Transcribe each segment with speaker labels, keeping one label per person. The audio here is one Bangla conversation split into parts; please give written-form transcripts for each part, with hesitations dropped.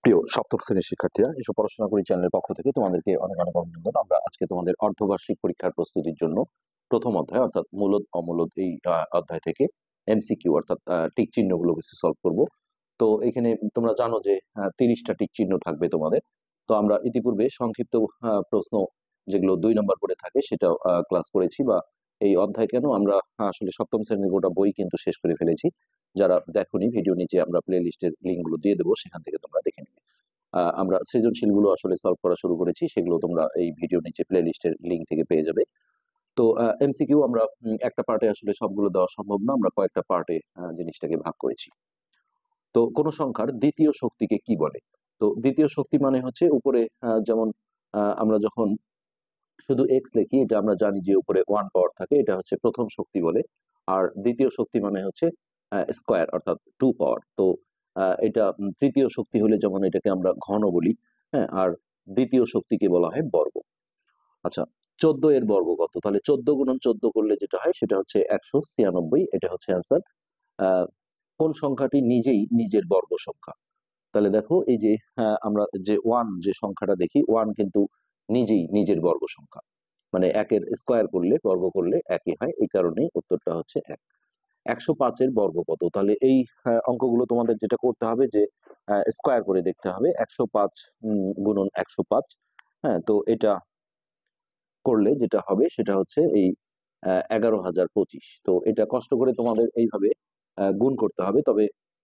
Speaker 1: প্রিয় সপ্তম শ্রেণীর শিক্ষার্থীরা, এসব পড়াশোনা করি চ্যানেলের পক্ষ থেকে তোমাদেরকে অনেক অনেক অভিনন্দন। আমরা আজকে তোমাদের অর্ধবার্ষিক পরীক্ষার প্রস্তুতির জন্য প্রথম অধ্যায় অর্থাৎ মূলদ অমূলদ এই অধ্যায় থেকে এমসিকিউ অর্থাৎ টিক চিহ্নগুলো বেশি সলভ করব। তো এখানে তোমরা জানো যে 30টা টিক চিহ্ন থাকবে তোমাদের। তো আমরা ইতিপূর্বে সংক্ষিপ্ত প্রশ্ন যেগুলো 2 নম্বর করে থাকে সেটা ক্লাস করেছি, বা এই অধ্যায় কেন আমরা আসলে সপ্তম শ্রেণীর গোটা বই কিন্তু শেষ করে ফেলেছি। যারা দেখোনি, ভিডিও নিচে আমরা প্লে লিস্টের লিঙ্ক গুলো দিয়ে দেবো, সেখান থেকে তোমরা দেখে নিবে। আমরা সৃজনশীল গুলো আসলে সলভ করা শুরু করেছি, সেগুলো তোমরা এই ভিডিও নিচে প্লে লিস্টের লিঙ্ক থেকে পেয়ে যাবে। তো এমসিকিউ আমরা একটা পার্টে আসলে সবগুলো দেওয়া সম্ভব না, আমরা কয়েকটা পার্টে জিনিসটাকে ভাগ করেছি। তো কোন সংখ্যার দ্বিতীয় শক্তিকে কি বলে? তো দ্বিতীয় শক্তি মানে হচ্ছে উপরে যেমন আমরা যখন শুধু এক্স লিখি, এটা আমরা জানি যে উপরে 1 পাওয়ার থাকে, এটা হচ্ছে প্রথম শক্তি বলে। আর দ্বিতীয় শক্তি মানে হচ্ছে স্কোয়ার অর্থাৎ 2 পাওয়ার। তো এটা তৃতীয় শক্তি হলে যেমন এটাকে আমরা ঘন বলি। হ্যাঁ, আর দ্বিতীয় শক্তিকে বলা হয় বর্গ। আচ্ছা, 14 এর বর্গ কত? তাহলে 14 গুণন 14 করলে যেটা হয় সেটা হচ্ছে 196, এটা হচ্ছে অ্যান্সার। কোন সংখ্যাটি নিজেই নিজের বর্গ সংখ্যা? তাহলে দেখো এই যে আমরা যে 1 যে সংখ্যাটা দেখি, 1 কিন্তু নিজেই নিজের বর্গ সংখ্যা, মানে 1-এর স্কোয়ার করলে বর্গ করলে একই হয়, এই কারণেই উত্তরটা হচ্ছে 1। 105 এর বর্গ কত? তাহলে এই অঙ্কগুলো তোমাদের যেটা করতে হবে যে স্কোয়ার করে দেখতে হবে। 105 গুণন 105। হ্যাঁ, তো এটা করলে যেটা হবে সেটা হচ্ছে এই 11,025। তো এটা কষ্ট করে তোমাদের এইভাবে গুণ করতে হবে, তবে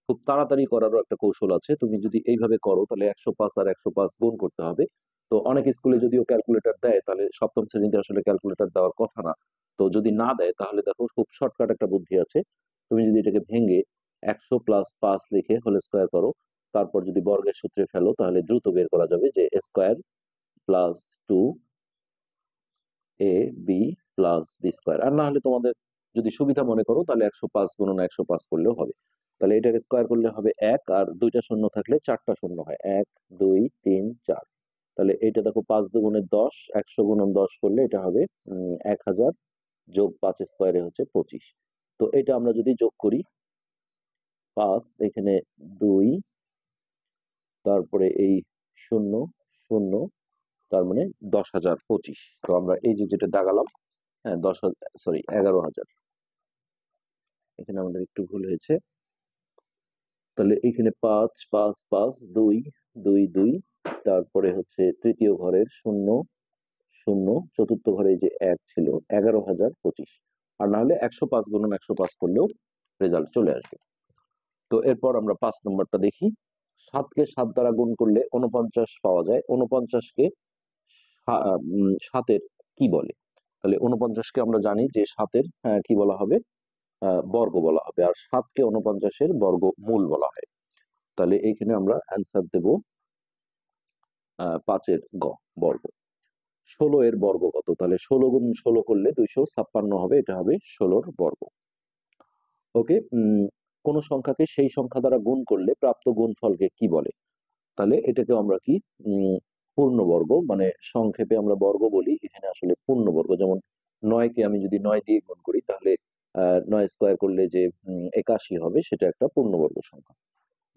Speaker 1: খুব তাড়াতাড়ি করারও একটা কৌশল আছে। তুমি যদি এইভাবে করো তাহলে 105 আর 105 গুণ করতে হবে। তো অনেক স্কুলে যদিও ক্যালকুলেটর দেয়, তাহলে সপ্তম শ্রেণীতে আসলে ক্যালকুলেটর দেওয়ার কথা না। তো যদি না দেয় তাহলে দেখো খুব শর্টকাট একটা বুদ্ধি আছে। তুমি যদি এটাকে ভেঙে 100 প্লাস 5 লিখে হোল স্কোয়ার করো, তারপর যদি বর্গের সূত্রে ফেলো, তাহলে দ্রুত বের করা যাবে যে স্কোয়ার প্লাস 2ab+b²। আর না হলে তোমাদের যদি সুবিধা মনে করো তাহলে 105 গুণন 105 করলেও হবে। তাহলে এটাকে স্কোয়ার করলে হবে 1, আর 2টা শূন্য থাকলে 4টা শূন্য হয়, 1 2 3 4। তাহলে এটা দেখো 5 দুগুণে 10, 100 গুণন 10 করলে এটা হবে 1000 যোগ 5 স্কোয়ারে হচ্ছে 25। তো এটা আমরা যদি যোগ করি, 5 এখানে 2, তারপরে এই 0 0, তার মানে 10,025। তো আমরা এই যে যেটা দাগালাম, হ্যাঁ 10,000, সরি 11,000, এখানে আমাদের একটু ভুল হয়েছে। তাহলে এখানে 5 5 5 2 2 2, তারপরে হচ্ছে তৃতীয় ঘরের 0 0, চতুর্থ ঘরে যে 1 ছিল, 11,025। আর না হলে 105 গুণন 105 করলেও রেজাল্ট চলে আসবে। তো এরপর আমরা 5 নম্বরটা দেখি। 7কে 7 দ্বারা গুণ করলে 49 পাওয়া যায়। 49কে 7-এর কি বলে? তাহলে 49কে আমরা জানি যে 7-এর কি বলা হবে? বর্গ বলা হবে। আর 7কে 49-এর বর্গমূল বলা হয়। তাহলে এইখানে আমরা অ্যান্সার দেব 5-এর গ, বর্গ। 16 এর বর্গ কত? তাহলে 16 গুণ 16 করলে 256 হবে, এটা হবে 16-র বর্গ। ওকে। কোন সংখ্যাকে সেই সংখ্যা দ্বারা গুণ করলে প্রাপ্ত গুণফলকে কি বলে? তাহলে এটাকে আমরা কি পূর্ণবর্গ, মানে সংক্ষেপে আমরা বর্গ বলি, এখানে আসলে পূর্ণবর্গ। যেমন 9কে আমি যদি 9 দিয়ে গুণ করি, তাহলে 9 স্কোয়ার করলে যে 81 হবে, সেটা একটা পূর্ণবর্গ সংখ্যা।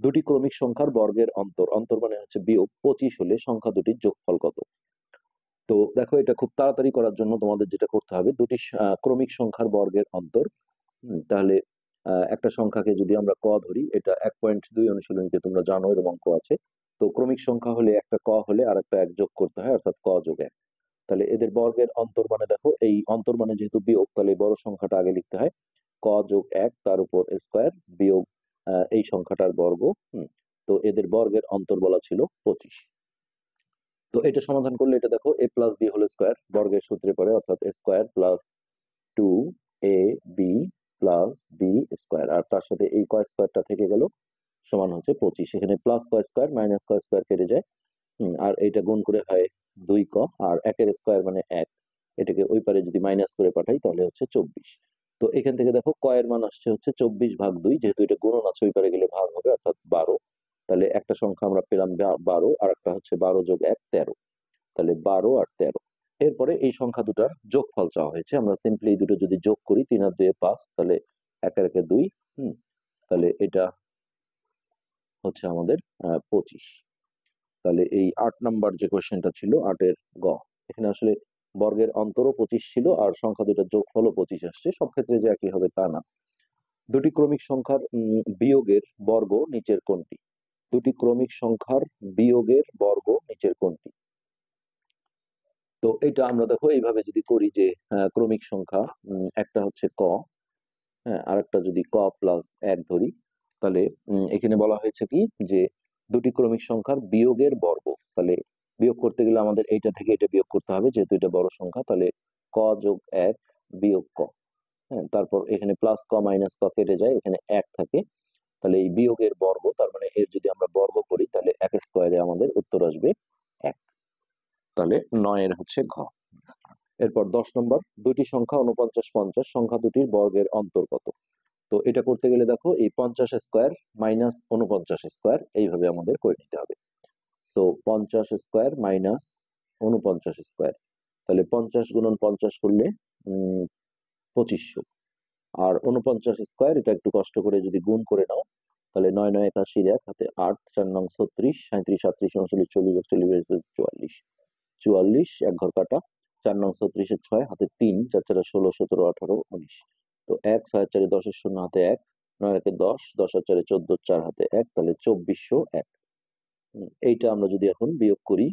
Speaker 1: দুটি ক্রমিক সংখ্যার বর্গের অন্তর, অন্তর মানে হচ্ছে বিয়োগ, 25 হলে সংখ্যা দুটির যোগফল কত? তো দেখো এটা খুব তাড়াতাড়ি করার জন্য তোমাদের যেটা করতে হবে, দুটি ক্রমিক সংখ্যার বর্গের অন্তর। তাহলে একটা সংখ্যাকে যদি আমরা ক ধরি, এটা 1.2 অনুশীলনীতে তোমরা জানো এরকম অঙ্ক আছে। তো ক্রমিক সংখ্যা হলে একটা ক হলে আর একটা 1 যোগ করতে হয়, অর্থাৎ ক যোগ 1। তাহলে এদের বর্গের অন্তর মানে দেখো, এই অন্তর মানে যেহেতু বিয়োগ, তাহলে এই বড় সংখ্যাটা আগে লিখতে হয়, ক যোগ 1 তার উপর স্কোয়ার বিয়োগ এই সংখ্যাটার বর্গ। তো এদের বর্গের অন্তর বলা ছিল 25। তো এটা সমাধান করলে এটা দেখো a+b হোল স্কোয়ার বর্গের সূত্রে পড়ে, অর্থাৎ square plus 2ab plus b square, আর তার সাথে এই ক স্কোয়ারটা থেকে গেল, সমান হচ্ছে 25। এখানে প্লাস ক স্কোয়ার মাইনাস ক স্কোয়ার কেটে যায়, আর এইটা গুণ করে হয় 2ক, আর 1-এর স্কোয়ার মানে 1, এটাকে ওই পারে যদি মাইনাস করে পাঠাই তাহলে হচ্ছে 24। তো এখান থেকে দেখো ক এর মান আসছে হচ্ছে 24/2, যেহেতু এটা গুণন আছে ওই পারে গেলে ভাগ হবে, অর্থাৎ 12। তাহলে একটা সংখ্যা আমরা পেলাম 12, আর একটা হচ্ছে 12 যোগ 1 13। তাহলে 12 আর 13। এরপরে এই সংখ্যা দুটার যোগফল চাওয়া হয়েছে। আমরা সিম্পলি এই দুটো যদি যোগ করি, 3 আর 2 5, তাহলে 1 আর 1 2। তাহলে এটা হচ্ছে আমাদের 25। তাহলে এই 8 নাম্বার যে কোশ্চেনটা ছিল 8-এর গ, এখানে আসলে বর্গের অন্তরও 25 ছিল আর সংখ্যা দুটার যোগফলও 25 আসছে। সব ক্ষেত্রে যে একই হবে তা না। দুটি ক্রমিক সংখ্যার বিয়োগের বর্গ নিচের কোনটি? দুটি ক্রমিক সংখ্যার বিয়োগের বর্গ নিচের কোনটি? তো এটা আমরা দেখো এইভাবে যদি করি যে ক্রমিক সংখ্যা একটা হচ্ছে ক, হ্যাঁ, আর একটা যদি ক প্লাস 1 ধরি, তাহলে এখানে বলা হয়েছে কি যে দুটি ক্রমিক সংখ্যার বিয়োগের বর্গ। তাহলে বিয়োগ করতে গেলে আমাদের এইটা থেকে এটা বিয়োগ করতে হবে, যেহেতু এটা বড় সংখ্যা। তাহলে ক যোগ 1 বিয়োগ ক, হ্যাঁ, তারপর এখানে প্লাস ক মাইনাস ক কেটে যায়, এখানে 1 থাকে। তাহলে এই বিয়োগের বর্গ, তার মানে এর যদি আমরা বর্গ করি তাহলে 1 স্কোয়ারে আমাদের উত্তর আসবে 1। তাহলে 9-এর হচ্ছে ঘ। এরপর 10 নম্বর, দুটি সংখ্যা 49 50, সংখ্যা দুটির বর্গের অন্তর্গত। তো এটা করতে গেলে দেখো এই 50 স্কোয়ার মাইনাস 49 স্কোয়ার এইভাবে আমাদের করে নিতে হবে। সো 50 স্কোয়ার মাইনাস 49 স্কোয়ার, তাহলে 50 গুণন 50 করলে 2500, আর 49 স্কোয়ার এটা একটু কষ্ট করে যদি গুণ করে নাও তাহলে 9 9 81, 1 হাতে 8, 4 9 36, 37 37 39 40 41 44, 44 এক ঘর কাটা, 4 9 36 6 হাতে 3, 4 4 16 17 18 19। তো 1 6 4 10 শূন্য হাতে 1, 9 1 10, 10 4 14, 4 হাতে 1, তাহলে 2401। এইটা আমরা যদি এখন বিয়োগ করি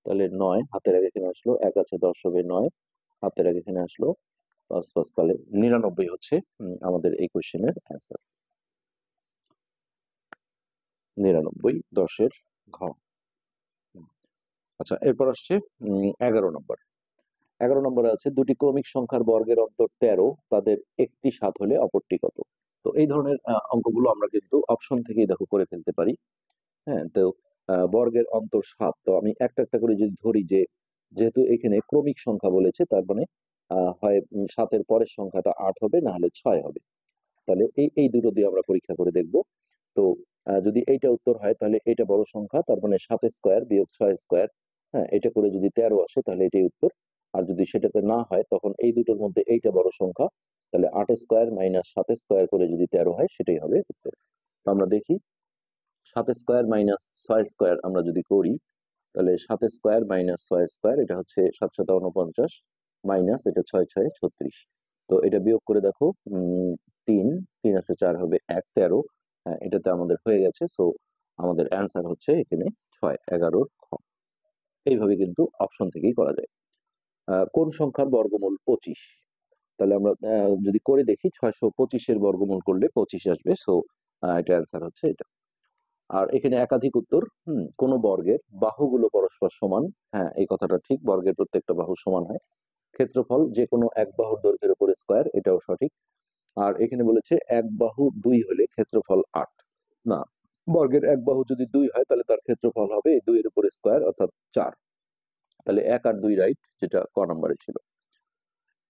Speaker 1: তাহলে 9 হাতের আগে এখানে আসলো, 1 আছে 10 হবে 9, হাতের আগে এখানে আসলো 5 5, তাহলে 99 হচ্ছে আমাদের এই কোশ্চেনের অ্যান্সার। 99 10-এর ঘ। আচ্ছা, এরপর আসছে 11 নম্বর। 11 নম্বরে আছে দুটি ক্রমিক সংখ্যার বর্গের অন্তর 13, তাদের একটি 7 হলে অপরটি কত? তো এই ধরনের অঙ্কগুলো আমরা কিন্তু অপশন থেকেই দেখো করে ফেলতে পারি। হ্যাঁ, তো বর্গের অন্তর 7, তো আমি একটা একটা করে যদি ধরি যে যেহেতু এখানে ক্রমিক সংখ্যা বলেছে তার মানে হয় 7-এর পরের সংখ্যাটা 8 হবে, না হলে 6 হবে। তাহলে এই এই দুটো দিয়ে আমরা পরীক্ষা করে দেখব। তো যদি এইটা উত্তর হয় তাহলে এটা বড় সংখ্যা, তার মানে 7 স্কোয়ার বিয়োগ 6 স্কোয়ার, হ্যাঁ, এটা করে যদি 13 আসে তাহলে এটাই উত্তর। আর যদি সেটাতে না হয় তখন এই দুটোর মধ্যে এইটা বড় সংখ্যা, তাহলে 8 স্কোয়ার মাইনাস 7 স্কোয়ার করে যদি 13 হয় সেটাই হবে উত্তর। তো আমরা দেখি 7 স্কোয়ার মাইনাস 6 স্কোয়ার আমরা যদি করি তাহলে 7 স্কোয়ার মাইনাস 6 স্কোয়ার এটা হচ্ছে 7 7 49, মাইনাস এটা 6 6 36। তো এটা বিয়োগ করে দেখো 3 3 আছে 4 হবে 1 13, হ্যাঁ, এটাতে আমাদের হয়ে গেছে। সো আমাদের অ্যান্সার হচ্ছে এখানে 6 11 খ। এইভাবে কিন্তু অপশন থেকেই করা যায়। কোন সংখ্যার বর্গমূল 25? তাহলে আমরা যদি করে দেখি 625-এর বর্গমূল করলে 25 আসবে। সো এটা অ্যান্সার হচ্ছে এটা। আর এখানে একাধিক উত্তর, কোন বর্গের বাহুগুলো পরস্পর সমান? হ্যাঁ, এই কথাটা ঠিক, বর্গের প্রত্যেকটা বাহু সমান হয়। ক্ষেত্রফল যে কোনো এক বাহুর দৈর্ঘ্যের উপর স্কোয়ার, এটাও সঠিক। আর এখানে বলেছে এক বাহু 2 হলে ক্ষেত্রফল 8, না, বর্গের এক বাহু যদি 2 হয় তাহলে তার ক্ষেত্রফল হবে 2 এর উপর স্কোয়ার অর্থাৎ 4। তাহলে 1 আর 2 রাইট, যেটা ক নম্বরে ছিল।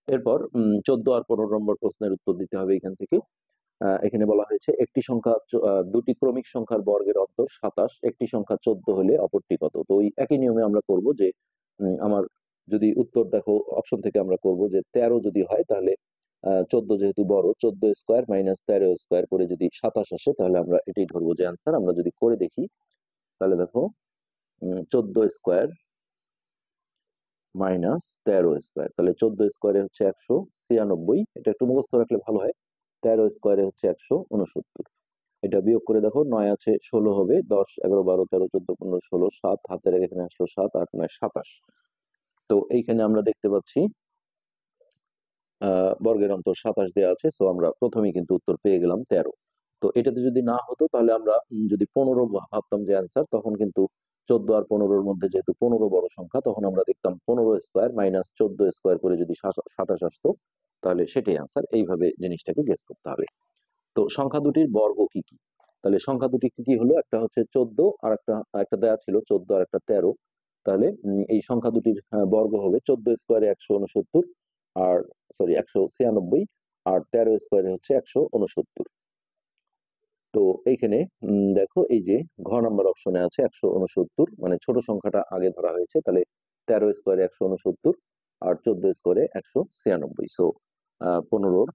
Speaker 1: এরপর 14 আর 15 নম্বর প্রশ্নের উত্তর দিতে হবে এখান থেকে। এখানে বলা হয়েছে একটি সংখ্যা দুটি ক্রমিক সংখ্যার বর্গের অন্তর 27, একটি সংখ্যা 14 হলে অপরটি কত? তো ওই একই নিয়মে আমরা করব যে আমার যদি উত্তর দেখো অপশন থেকে আমরা করব যে 13 যদি হয় তাহলে 14 যেহেতু বড়, 14 স্কোয়ার মাইনাস 13 স্কোয়ার করে যদি 27 আসে তাহলে আমরা এটাই ধরবো যে অ্যান্সার। আমরা যদি করে দেখি তাহলে দেখো 14 স্কোয়ার মাইনাস 13 স্কোয়ার, তাহলে 14 স্কোয়ারে হচ্ছে 196, এটা একটু মুখস্থ রাখলে ভালো হয়। 13 স্কোয়ারে হচ্ছে 169, এটা বিয়োগ করে দেখো 9 আছে 16 হবে, 10 11 12 13 14 15 16, 7 হাতের আগে এখানে আসলো 7 8 9 27। তো এইখানে আমরা দেখতে পাচ্ছি বর্গের অন্তর 27 দেওয়া আছে। সো আমরা প্রথমেই কিন্তু উত্তর পেয়ে গেলাম 13। তো এটাতে যদি না হতো তাহলে আমরা যদি 15 ভাবতাম যে অ্যান্সার, তখন কিন্তু 14 আর 15-র মধ্যে যেহেতু 15 বড় সংখ্যা, তখন আমরা দেখতাম 15 স্কোয়ার মাইনাস 14 স্কোয়ার করে যদি 27 আসতো তাহলে সেটাই অ্যান্সার। এইভাবে জিনিসটাকে গেস করতে হবে। তো সংখ্যা দুটির বর্গ কি কি? তাহলে সংখ্যা দুটি কি কি হলো? একটা হচ্ছে 14 আর একটা দেয়া ছিল 14 আর একটা 13। তাহলে এই সংখ্যা দুটির বর্গ হবে 14 স্কোয়ারে 169, আর সরি 196, আর 13 স্কোয়ারে হচ্ছে 169। তো এইখানে দেখো এই যে ঘ নাম্বার অপশনে আছে 169, মানে ছোট সংখ্যাটা আগে ধরা হয়েছে। তাহলে 13 স্কোয়ারে 169 আর 14 স্কোয়ারে 196। সো 15-র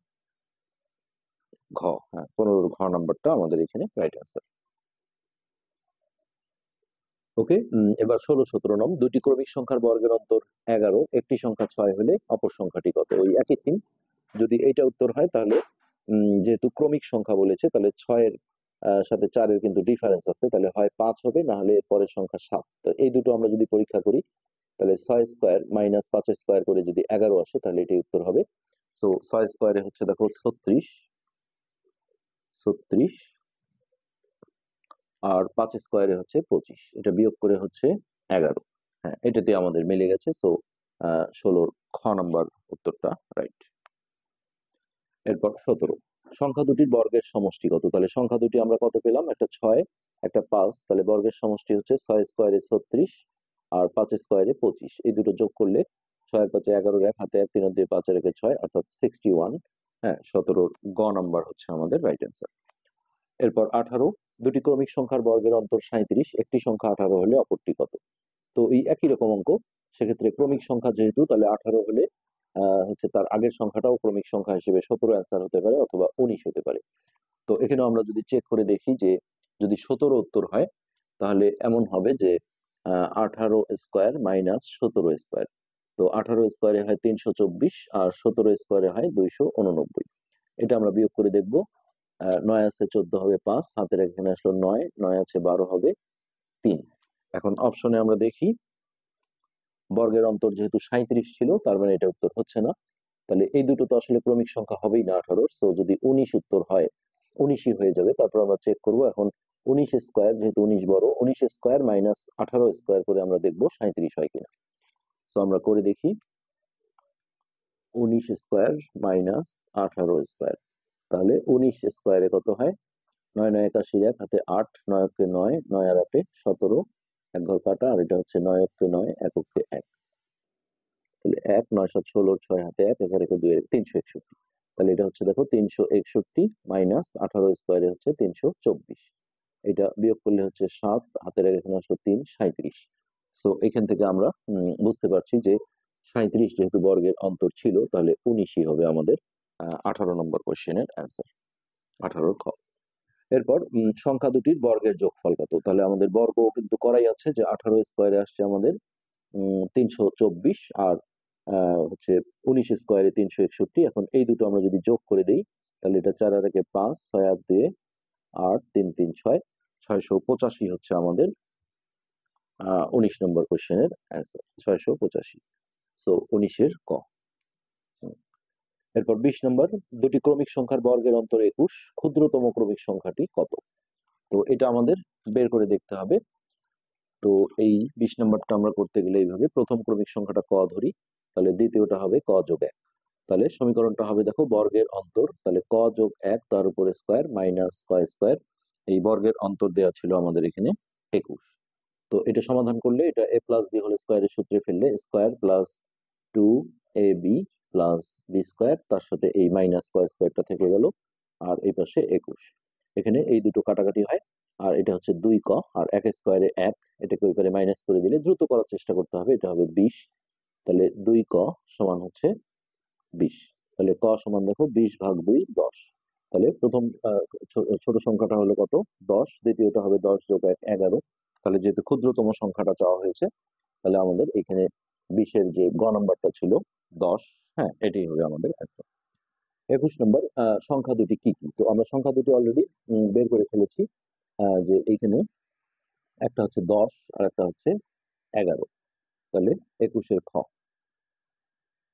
Speaker 1: ঘ, হ্যাঁ, 15-র ঘ নাম্বারটা আমাদের এখানে রাইট অ্যান্সার। ওকে, এবার 16-17 দুটি ক্রমিক সংখ্যার বর্গের অন্তর 11, একটি সংখ্যা 6 হলে অপর সংখ্যাটি কত? ওই একই থিম। যদি এইটা উত্তর হয় তাহলে যেহেতু ক্রমিক সংখ্যা বলেছে তাহলে 6 এর সাথে 4 এর কিন্তু ডিফারেন্স আছে, তাহলে হয় 5 হবে না হলে এর পরের সংখ্যা 7। তো এই দুটো আমরা যদি পরীক্ষা করি তাহলে 6 স্কয়ার মাইনাস 5 স্কয়ার করে যদি 11 আসে তাহলে এটাই উত্তর হবে। সো 6 স্কয়ারে হচ্ছে দেখো 36, 36 আর 5 স্কয়ারে হচ্ছে 25, এটা বিয়োগ করে হচ্ছে 11। হ্যাঁ, এটাতে আমাদের মিলে গেছে। সো 16 খ নাম্বার উত্তরটা রাইট। এরপর 17 সংখ্যা দুটির বর্গের সমষ্টি কত? তাহলে সংখ্যা দুটি আমরা কত পেলাম? একটা 6, একটা 5, তাহলে বর্গের সমষ্টি হচ্ছে 6 স্কয়ারে 36 আর 5 স্কয়ারে 25। এই দুটো যোগ করলে 6 5 11 1 হাতে 1 3 দিয়ে 5 রেখে 6 অর্থাৎ 61। হ্যাঁ, 17 গ নাম্বার হচ্ছে আমাদের রাইট অ্যান্সার। এরপর 18 দুটি ক্রমিক সংখ্যার বর্গের অন্তর 37, একটি সংখ্যা 18 হলে অপরটি কত? তো এই একই রকম অঙ্ক, সেক্ষেত্রে ক্রমিক সংখ্যা যেহেতু তাহলে 18 হলে হচ্ছে তার আগের সংখ্যাটাও ক্রমিক সংখ্যা হিসেবে 17 অ্যান্সার হতে পারে অথবা 19 হতে পারে। তো এখানে আমরা যদি চেক করে দেখি যে যদি 17 উত্তর হয় তাহলে এমন হবে যে 18 স্কয়ার মাইনাস 17 স্কয়ার। তো 18 স্কয়ারে হয় 324 আর 17 স্কয়ারে হয় 289। এটা আমরা বিয়োগ করে দেখব। 9 আছে 14 হবে 5, হাতের এখানে আসলো 9, 9 আছে 12 হবে 3। এখন অপশনে আমরা দেখি বর্গের অন্তর যেহেতু 37 ছিল তার মানে এটা উত্তর হচ্ছে না। তাহলে এই দুটো তো আসলে ক্রমিক সংখ্যা হবেই না 18। সো যদি 19 উত্তর হয় 19ই হয়ে যাবে। তারপর আমরা চেক করব এখন 19 স্কয়ার, যেহেতু 19 বড়, 19 স্কয়ার মাইনাস 18 স্কয়ার করে আমরা দেখব 37 হয় কিনা। সো আমরা করে দেখি 19 স্কয়ার মাইনাস 18 স্কয়ার, তাহলে 19 স্কয়ারে কত হয়? 9 9 81 1 হাতে 8, 9 অক্ষে 9, 9 আর 8 17, এক ঘর কাটা, আর এটা হচ্ছে 9 অক্ষে 9, 1 অক্ষে 1। তাহলে 1 9 7 16, 6 হাতে 1, এখানে রেখে 2 361। তাহলে এটা হচ্ছে দেখো 361 মাইনাস 18 স্কয়ারে হচ্ছে 324। এটা বিয়োগ করলে হচ্ছে 7, হাতের এখানে আসলো 3 37। সো এখান থেকে আমরা বুঝতে পারছি যে 37 যেহেতু বর্গের অন্তর ছিল তাহলে 19ই হবে আমাদের 18 নম্বর কোশ্চেনের অ্যান্সার, 18 খ। এরপর সংখ্যা দুটির বর্গের যোগফল কত? তাহলে আমাদের বর্গ কিন্তু করাই আছে যে 18 স্কয়ারে আসছে আমাদের 324 আর হচ্ছে 19 স্কয়ারে 361। এখন এই দুটো আমরা যদি যোগ করে দেই তাহলে এটা 4 আর 1 5, 6 আর 2 8, 3 3 6, 685 হচ্ছে আমাদের 19 নম্বর কোশ্চেনের অ্যান্সার, 685। সো 19 এর ক। এরপর 20 নম্বর দুটি ক্রমিক সংখ্যার বর্গের অন্তর 21, ক্ষুদ্রতম ক্রমিক সংখ্যাটি কত? তো এটা আমাদের বের করে দেখতে হবে। তো এই 20 নম্বরটা আমরা করতে গেলে এইভাবে, প্রথম ক্রমিক সংখ্যাটা ক ধরি, তাহলে দ্বিতীয়টা হবে ক যোগ 1। তাহলে সমীকরণটা হবে দেখো বর্গের অন্তর, তাহলে ক যোগ 1 তার উপরে স্কয়ার মাইনাস ক স্কয়ার, এই বর্গের অন্তর দেওয়া ছিল আমাদের এখানে 21। তো এটা সমাধান করলে এটা a প্লাস বি হোল স্কয়ারের সূত্রে ফেললে square plus 2ab plus B square, তার সাথে এই মাইনাস ক স্কয়ারটা থেকে গেল, আর এই পাশে 21। এখানে এই দুটো কাটাকাটি হয়, আর এটা হচ্ছে 2ক, আর 1 স্কয়ারে 1, এটাকে ওই পারে মাইনাস করে দিলে দ্রুত করার চেষ্টা করতে হবে, এটা হবে 20। তাহলে 2ক সমান হচ্ছে 20। তাহলে ক সমান দেখো 20 ভাগ 2 10। তাহলে প্রথম ছোট সংখ্যাটা হলো কত? 10, দ্বিতীয়টা হবে 10 যোগ 1 11। তাহলে যেহেতু ক্ষুদ্রতম সংখ্যাটা চাওয়া হয়েছে তাহলে আমাদের এখানে 20-এর যে গ নাম্বারটা ছিল 10, হ্যাঁ এটাই হবে আমাদের অ্যান্সার। 21 নম্বর সংখ্যা দুটি কি কি? তো আমরা সংখ্যা দুটি অলরেডি বের করে ফেলেছি, যে এইখানে একটা হচ্ছে 10 আর একটা হচ্ছে 11। তাহলে 21-এর খ,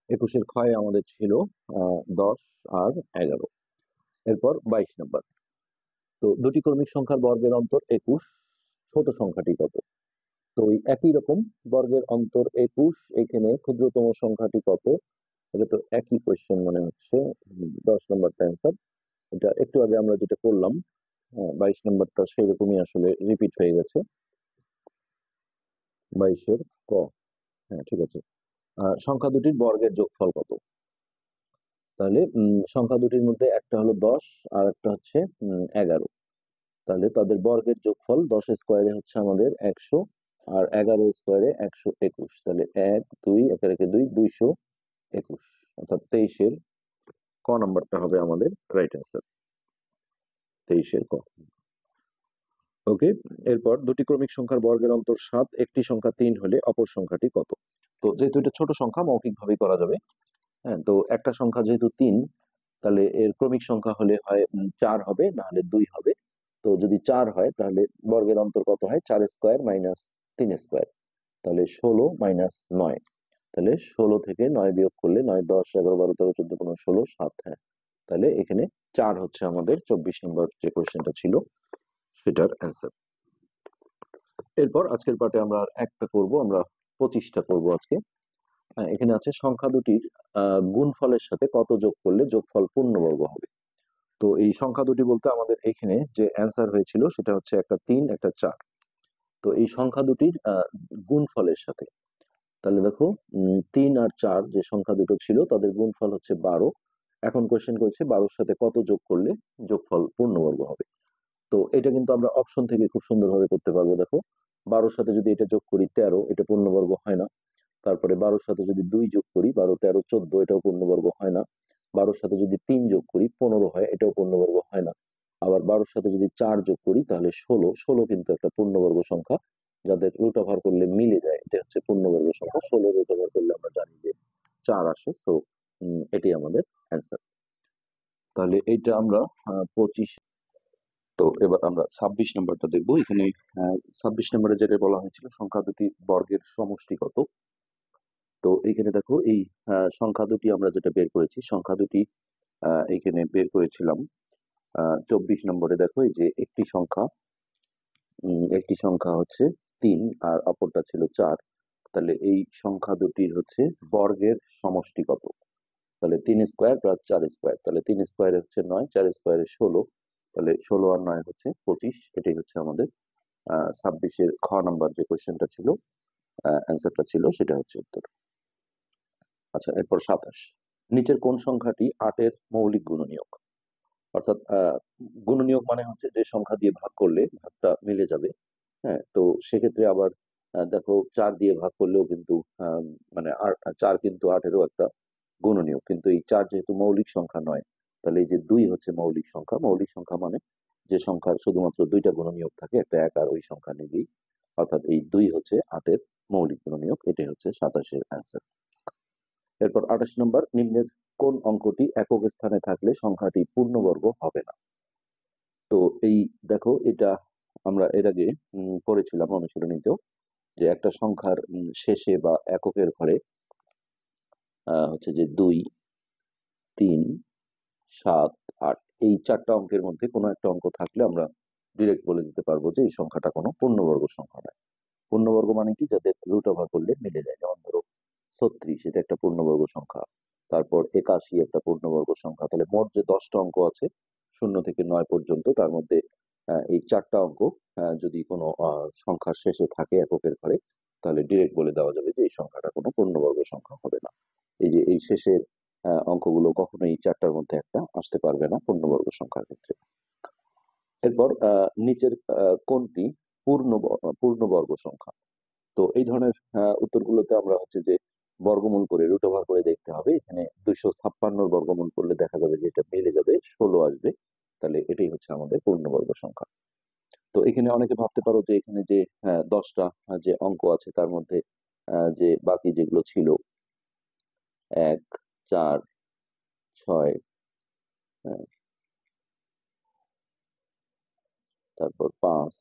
Speaker 1: 21-এর খয়ে আমাদের ছিল 10 আর 11। এরপর 22 নম্বর, তো দুটি ক্রমিক সংখ্যার বর্গের অন্তর 21, ছোট সংখ্যাটি কত? তো ওই একই রকম বর্গের অন্তর 21, এখানে ক্ষুদ্রতম সংখ্যাটি কত? এটা তো একই কোয়েশ্চেন মনে হচ্ছে। 10 নম্বরটা অ্যান্সার, এটা একটু আগে আমরা যেটা করলাম। 22 নম্বরটা সেরকমই আসলে রিপিট হয়ে গেছে। 22-এর ক, হ্যাঁ ঠিক আছে। সংখ্যা দুটির বর্গের যোগফল কত? তাহলে সংখ্যা দুটির মধ্যে একটা হলো 10 আর একটা হচ্ছে 11। তাহলে তাদের বর্গের যোগফল 10 স্কয়ারে হচ্ছে আমাদের 100 আর 11 স্কয়ারে 121। তাহলে 1 2 একে একে 2 221, অর্থাৎ 23-এর ক নাম্বারটা হবে আমাদের রাইট অ্যান্সার, 23-এর ক। ওকে। এরপর দুটি ক্রমিক সংখ্যার বর্গের অন্তর 7, একটি সংখ্যা 3 হলে অপর সংখ্যাটি কত? তো যেহেতু এটা ছোট সংখ্যা মৌখিকভাবেই করা যাবে। হ্যাঁ, তো একটা সংখ্যা যেহেতু 3, তাহলে এর ক্রমিক সংখ্যা হলে হয় 4 হবে, না হলে 2 হবে। তো যদি 4 হয় তাহলে বর্গের অন্তর কত হয়? 4 স্কয়ার মাইনাস 3 স্কয়ার, তাহলে 16 মাইনাস 9। তাহলে 16 থেকে 9 বিয়োগ করলে 9, 10, 11, 12, 13, 14, 15, 16, 7। হ্যাঁ, তাহলে এখানে 4 হচ্ছে আমাদের 24 নম্বর যে কোশ্চেনটা ছিল সেটার অ্যান্সার। এরপর আজকের পার্টে আমরা আর একটা করব, আমরা 25টা করব আজকে। হ্যাঁ, এখানে আছে সংখ্যা দুটির গুণফলের সাথে কত যোগ করলে যোগফল পূর্ণবর্গ হবে। তো এই সংখ্যা দুটি বলতে আমাদের এখানে যে অ্যান্সার হয়েছিল সেটা হচ্ছে একটা 3, একটা 4। তো এই সংখ্যা দুটির গুণফলের সাথে, তাহলে দেখো 3 আর 4 যে সংখ্যা দুটো ছিল তাদের গুণফল হচ্ছে 12। এখন কোশ্চেন করেছে 12-র সাথে কত যোগ করলে যোগফল পূর্ণবর্গ হবে। তো এটা কিন্তু আমরা অপশন থেকে খুব সুন্দরভাবে করতে পারবো। দেখো 12-র সাথে যদি এটা যোগ করি 13, এটা পূর্ণবর্গ হয় না। তারপরে 12-র সাথে যদি 2 যোগ করি 12, 13, 14, এটাও পূর্ণবর্গ হয় না। 12-র সাথে যদি 3 যোগ করি 15 হয়, এটাও পূর্ণবর্গ হয় না। আবার 12-র সাথে যদি 4 যোগ করি তাহলে 16, 16 কিন্তু একটা পূর্ণবর্গ সংখ্যা, যাদের রুট ওভার করলে মিলে যায়, এটা হচ্ছে পূর্ণবর্গ সংখ্যা। 16 রুট ওভার করলে আমরা জানি যে 4 আসে। সো এটি আমাদের অ্যান্সার। তাহলে এইটা আমরা 25। তো এবার আমরা 26 নাম্বারটা দেখবো। এখানে 26 নম্বরে যেটা বলা হয়েছিল সংখ্যা দুটি বর্গের সমষ্টি কত। তো এখানে দেখো এই সংখ্যা দুটি আমরা যেটা বের করেছি, সংখ্যা দুটি এখানে বের করেছিলাম 24 নম্বরে। দেখো এই যে একটি সংখ্যা হচ্ছে 3 আর অপরটা ছিল 4। তাহলে এই সংখ্যা দুটির হচ্ছে বর্গের সমষ্টি কত? তাহলে 3 স্কয়ার প্লাস 4 স্কয়ার, তাহলে 3 স্কয়ারে হচ্ছে 9, 4 স্কয়ারে 16, তাহলে 16 আর 9 হচ্ছে 25। এটাই হচ্ছে আমাদের 26-এর খ নাম্বার যে কোয়েশ্চেনটা ছিল, অ্যান্সারটা ছিল, সেটা হচ্ছে উত্তর। আচ্ছা, এরপর 27। নিচের কোন সংখ্যাটি 8-এর মৌলিক গুণনীয়ক? অর্থাৎ গুণনীয়ক মানে হচ্ছে যে সংখ্যা দিয়ে ভাগ করলে ভাগটা মিলে যাবে। হ্যাঁ, তো সেক্ষেত্রে আবার দেখো 4 দিয়ে ভাগ করলেও কিন্তু মানে 4 কিন্তু 8-এরও একটা গুণনীয়ক। কিন্তু এই 4 যেহেতু মৌলিক সংখ্যা নয়, তাহলে এই যে 2 হচ্ছে মৌলিক সংখ্যা। মৌলিক সংখ্যা মানে যে সংখ্যার শুধুমাত্র 2টা গুণনীয়ক থাকে, একটা 1 আর ওই সংখ্যা নিজেই। অর্থাৎ এই 2 হচ্ছে 8-এর মৌলিক গুণনীয়ক। এটাই হচ্ছে 27-এর অ্যান্সার। এরপর 28 নম্বর, নিম্নের কোন অঙ্কটি একক স্থানে থাকলে সংখ্যাটি পূর্ণবর্গ হবে না? তো এই দেখো এটা আমরা এর আগে পড়েছিলাম অনুশীলনীতেও, যে একটা সংখ্যার শেষে বা এককের ঘরে হচ্ছে যে 2, 3, 7, 8, এই 4টা অঙ্কের মধ্যে কোনো একটা অঙ্ক থাকলে আমরা ডিরেক্ট বলে দিতে পারবো যে এই সংখ্যাটা কোনো পূর্ণবর্গ সংখ্যা নয়। পূর্ণবর্গ মানে কি? যাদের রুট ওভার করলে মিলে যায়। যেমন ধরো 36, এটা একটা পূর্ণবর্গ সংখ্যা। তারপর 81 একটা পূর্ণবর্গ সংখ্যা। তাহলে মোট যে 10টা অঙ্ক আছে 0 থেকে 9 পর্যন্ত, তার মধ্যে এই 4টা অঙ্ক যদি কোনো সংখ্যার শেষে থাকে এককের ঘরে, তাহলে ডিরেক্ট বলে দেওয়া যাবে যে এই সংখ্যাটা কোনো পূর্ণবর্গ সংখ্যা হবে না। এই যে এই শেষের অঙ্কগুলো কখনোই এই 4টার মধ্যে একটা আসতে পারবে না পূর্ণবর্গ সংখ্যার ক্ষেত্রে। এরপর নিচের কোনটি পূর্ণবর্গ সংখ্যা? তো এই ধরনের উত্তরগুলোতে আমরা হচ্ছে যে বর্গমূল করে রুট ওভার করে দেখতে হবে। এখানে 256 বর্গমূল করলে দেখা যাবে যে এটা মিলে যাবে, 16 আসবে। তাহলে এটাই হচ্ছে আমাদের পূর্ণবর্গ সংখ্যা। তো এখানে অনেকে ভাবতে পারো যে এখানে যে 10টা যে অঙ্ক আছে তার মধ্যে যে বাকি যেগুলো ছিল 1, 4, 6, তারপর 5,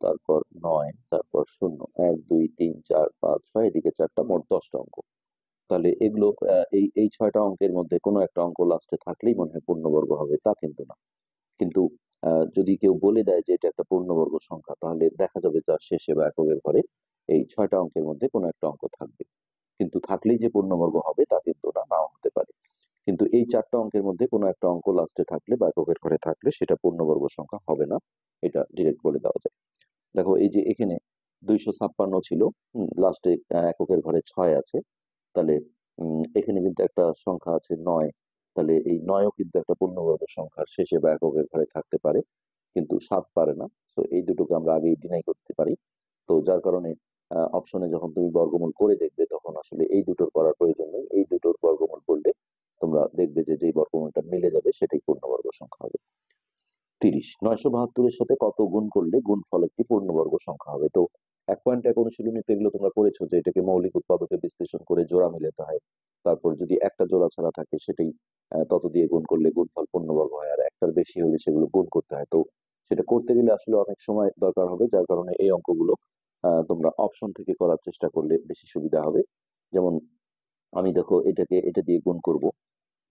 Speaker 1: তারপর 9, তারপর 0, 1, 2, 3, 4, 5, 6, এদিকে 4টা, মোট 10টা অঙ্ক। তাহলে এগুলো এই 6টা অঙ্কের মধ্যে কোনো একটা অঙ্ক লাস্টে থাকলেই মনে হয় পূর্ণবর্গ হবে, তা কিন্তু না। কিন্তু যদি কেউ বলে দেয় যে এটা একটা পূর্ণবর্গ সংখ্যা, তাহলে দেখা যাবে যার শেষে বা এককের ঘরে এই 6টা অঙ্কের মধ্যে কোনো একটা অঙ্ক থাকবে। কিন্তু থাকলেই যে পূর্ণবর্গ হবে তা কিন্তু না, নাও হতে পারে। কিন্তু এই 4টা অঙ্কের মধ্যে কোনো একটা অঙ্ক লাস্টে থাকলে বা এককের ঘরে থাকলে সেটা পূর্ণবর্গ সংখ্যা হবে না, এটা ডিরেক্ট বলে দেওয়া যায়। দেখো এই যে এখানে 256 ছিল, লাস্টে এককের ঘরে 6 আছে। তাহলে এখানে কিন্তু একটা সংখ্যা আছে 9। তাহলে এই 9ও কিন্তু একটা পূর্ণবর্গ সংখ্যার শেষে বা এককের ঘরে থাকতে পারে, কিন্তু 7 পারে না। তো এই দুটোকে আমরা আগেই ডিনাই করতে পারি। তো যার কারণে অপশনে যখন তুমি বর্গমূল করে দেখবে তখন আসলে এই দুটোর করার প্রয়োজন নেই। এই দুটোর বর্গমূল করলে তোমরা দেখবে যে যেই বর্গমূলটা মিলে যাবে সেটাই পূর্ণবর্গ সংখ্যা হবে। 30। 972-এর সাথে কত গুণ করলে গুণফল একটি পূর্ণবর্গ সংখ্যা হবে? তো 1.1 অনুশীলনীতে এগুলো তোমরা পড়েছো যে এটাকে মৌলিক উৎপাদকে বিশ্লেষণ করে জোড়া মিলাতে হয়। তারপর যদি একটা জোড়া ছাড়া থাকে সেটাই তত দিয়ে গুণ করলে গুণফল পূর্ণবর্গ হয়, আর একটার বেশি হলে সেগুলো গুণ করতে হয়। তো সেটা করতে গেলে আসলে অনেক সময় দরকার হবে, যার কারণে এই অঙ্কগুলো তোমরা অপশন থেকে করার চেষ্টা করলে বেশি সুবিধা হবে। যেমন আমি দেখো এটাকে এটা দিয়ে গুণ করব।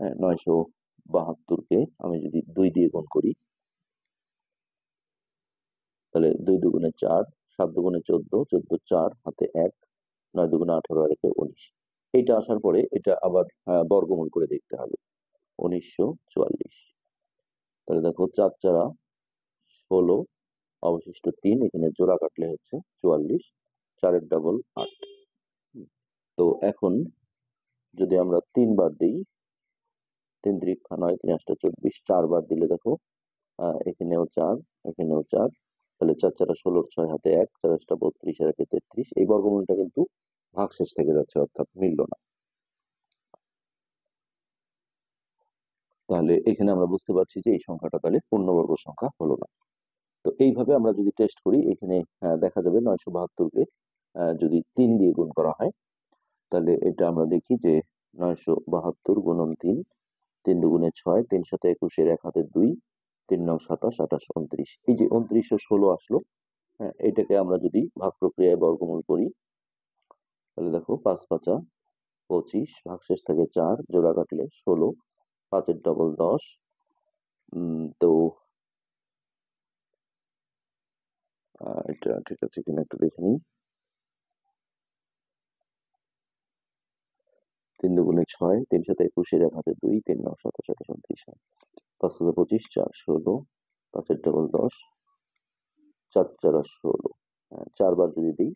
Speaker 1: হ্যাঁ, 972-কে আমি যদি 2 দিয়ে গুণ করি তাহলে 2 দুগুণে 4, 7 দুগুণে 14, 14 4 হাতে 1, 9 দুগুণে 18 আর 1 19। এইটা আসার পরে এটা আবার বর্গমূল করে দেখতে হবে। 1944। তাহলে দেখো 4 4 16, অবশিষ্ট 3, এখানে জোড়া কাটলে হচ্ছে 44, 4 এর ডাবল 8। তো এখন যদি আমরা 3 বার দিই, 3 3 9, 3 8 24, 4 বার দিলে দেখো এখানেও 4, এখানেও 4, তাহলে 4 4 16, 6 হাতে 1, 4 8 32 আর 1 33। এই বর্গমূলটা কিন্তু ভাগশেষ থেকে যাচ্ছে, অর্থাৎ মিলল না। তাহলে এখানে আমরা বুঝতে পারছি যে এই সংখ্যাটা তাহলে পূর্ণবর্গ সংখ্যা হলো না। তো এইভাবে আমরা যদি টেস্ট করি, এখানে দেখা যাবে 972-কে যদি 3 দিয়ে গুণ করা হয়, তাহলে এটা আমরা দেখি যে 972 গুণন 3, 3 দুগুণে 6, 3 7 21 এর 1 হাতে 2, 3 9 27, 28 29। এই যে 2916 আসলো, হ্যাঁ, এটাকে আমরা যদি ভাগ প্রক্রিয়ায় বর্গমূল করি তাহলে দেখো 5 5 25, ভাগশেষ থাকে 4, জোড়া কাটলে 16, 5 এর ডবল 10। তো এটা ঠিক আছে কিনা একটু দেখে নিই। 3 দুগুণে 6, 3 7 21 এর 1 হাতে 2, 3 9 27, 28 29। 5 5 25, 4 16, 5 এর ডবল 10, 4 4 16। 4 বার যদি দিই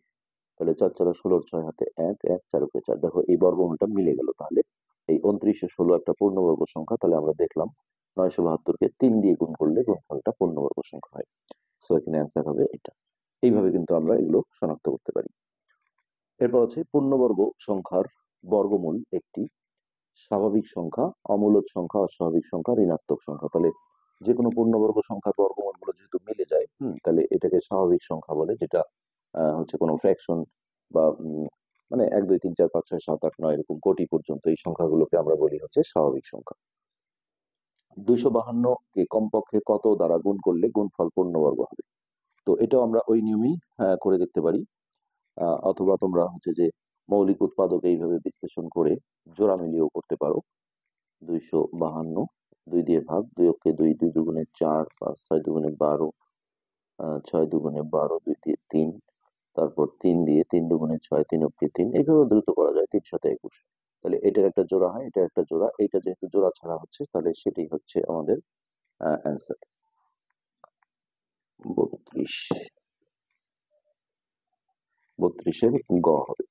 Speaker 1: তাহলে 4 4 16, 6 হাতে 1 1, 4 উপরে 4। দেখো এই বর্গমূলটা মিলে গেল। তাহলে এই 2916 একটা পূর্ণবর্গ সংখ্যা। তাহলে আমরা দেখলাম 972-কে 3 দিয়ে গুণ করলে গুণফলটা পূর্ণবর্গ সংখ্যা হয়। সো এখানে অ্যান্সার হবে এটা। এইভাবে কিন্তু আমরা এগুলো শনাক্ত করতে পারি। এরপর হচ্ছে পূর্ণবর্গ সংখ্যার বর্গমূল একটি স্বাভাবিক সংখ্যা, অমূলদ সংখ্যা, অস্বাভাবিক সংখ্যা, ঋণাত্মক সংখ্যা। তাহলে যে কোনো পূর্ণবর্গ সংখ্যার বর্গমূলগুলো যেহেতু মিলে যায়, তাহলে এটাকে স্বাভাবিক সংখ্যা বলে, যেটা হচ্ছে কোনো ফ্র্যাকশন বা মানে 1 2 3 4 5 6 7 8 9 এরকম কোটি পর্যন্ত এই সংখ্যাগুলোকে আমরা বলি হচ্ছে স্বাভাবিক সংখ্যা। 252-কে কমপক্ষে কত দ্বারা গুণ করলে গুণফল পূর্ণবর্গ হবে? তো এটাও আমরা ওই নিয়মেই করে দেখতে পারি। অথবা তোমরা হচ্ছে যে মৌলিক উৎপাদক এইভাবে বিশ্লেষণ করে জোড়া মিলিয়েও করতে পারো। 252, 2 দিয়ে ভাগ, 2 অক্ষে 2, 2 দুগুণে 4, 5 6 দুগুণে 12, 6 দুগুণে 12, 2 দিয়ে 3, তারপর 3 দিয়ে 3 দুগুণে 6, 3 অক্ষে 3। এইভাবে দ্রুত করা যায়। 3 7 21। তাহলে এটার একটা জোড়া হয়, এটা একটা জোড়া, এইটা যেহেতু জোড়া ছাড়া হচ্ছে তাহলে সেটাই হচ্ছে আমাদের অ্যান্সার। 32, 32-এর গ হবে।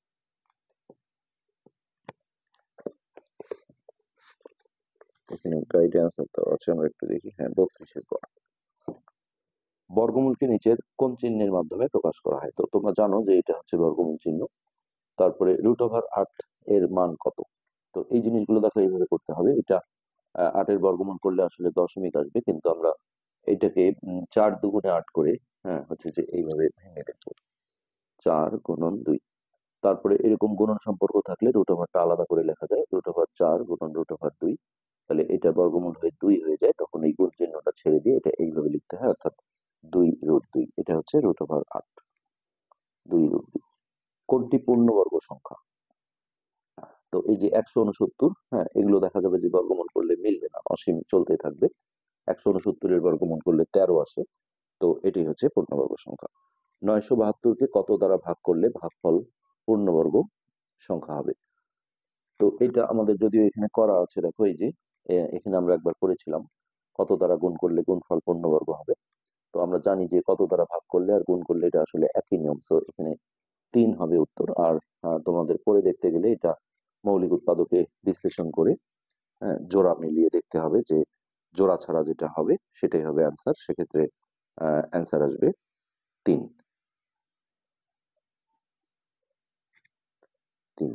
Speaker 1: এখানে গাইড অ্যান্সার তো আছে, আমরা একটু দেখি। হ্যাঁ, 32-এর গ। বর্গমূলকে নিচের কোন চিহ্নের মাধ্যমে প্রকাশ করা হয়? তো তোমরা জানো যে এটা হচ্ছে বর্গমূল চিহ্ন। তারপরে √8 এর মান কত? তো এই জিনিসগুলো দেখো এইভাবে করতে হবে। এটা 8 এর বর্গমূল করলে আসলে দশমিক আসবে, কিন্তু আমরা এটাকে 4 দুগুণে 8 করে হচ্ছে যে এইভাবে ভেঙে দেখবো। 4 গুণন 2। তারপরে এরকম গুণন সম্পর্ক থাকলে √টা আলাদা করে লেখা যায়। √4 গুণন √2। তাহলে এটা বর্গমূল হয়ে 2 হয়ে যায়, তখন এই গুণ চিহ্নটা ছেড়ে দিয়ে এটা এইভাবে লিখতে হয়, অর্থাৎ 2√2। এটা হচ্ছে √8, 2√2। কোনটি পূর্ণবর্গ সংখ্যা? তো এই যে 169, এগুলো দেখা যাবে যে বর্গমূল করলে মিলবে না, অসীম চলতে থাকবে। 169-এর বর্গমূল করলে 13 আসে। তো এটাই হচ্ছে পূর্ণবর্গ সংখ্যা। 972-কে কত দ্বারা ভাগ করলে ভাগফল পূর্ণবর্গ সংখ্যা হবে? তো এটা আমাদের যদিও এখানে করা আছে, দেখো এই যে এখানে আমরা একবার করেছিলাম কত দ্বারা গুণ করলে গুণফল পূর্ণবর্গ হবে। তো আমরা জানি যে কত দ্বারা ভাগ করলে আর গুণ করলে এটা আসলে একই নিয়ম। সো এখানে 3 হবে উত্তর। আর তোমাদের করে দেখতে গেলে এটা মৌলিক উৎপাদকে বিশ্লেষণ করে জোড়া মিলিয়ে দেখতে হবে যে জোড়া ছাড়া যেটা হবে সেটাই হবে অ্যান্সার। সেক্ষেত্রে অ্যান্সার আসবে 3। 3।